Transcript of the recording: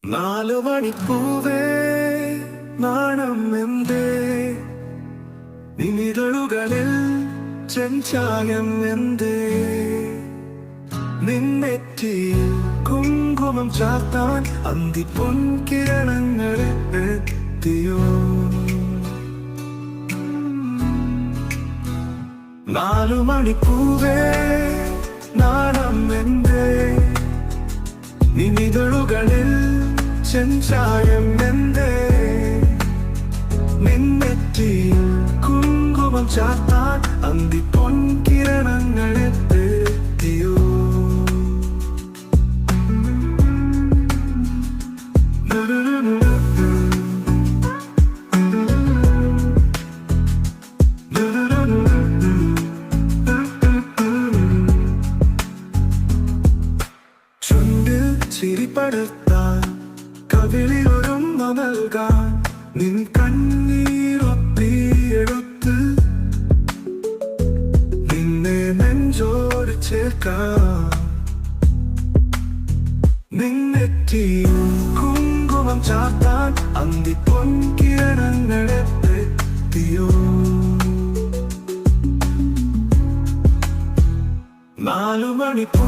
നാലുമണിപ്പൂവേ നാണം എന്തേ നിമിതളുകളിൽ ചെഞ്ചായം എന്തേ നിന്നെറ്റിയിൽ കുങ്കുമം ചാർത്താൻ അന്തിപ്പൊൻകിരണങ്ങൾ എത്തിയോ നാലുമണിപ്പൂവേ നാണം എന്തേ നിമിതളുകളിൽ ചെഞ്ചായം എന്തേ നിന്നെറ്റിയിൽ കുങ്കുമം ചാർത്താൻ അന്തിപ്പൊൻകിരണങ്ങൾ എത്തിയോ ചുണ്ടിൽ ചിരിപ്പടുത്താൻ കവിളിലൊരുമ നൽകാൻ നിൻ കണ്ണീരൊപ്പിയെടുത്ത് നിന്നെ നെഞ്ചോട് ചേർക്കാം നിന്നെറ്റിയിൽ കുങ്കുമം ചാർത്താൻ അന്തിപ്പൊൻകിരണങ്ങൾ എത്തിയോ നാലുമണിപ്പൂ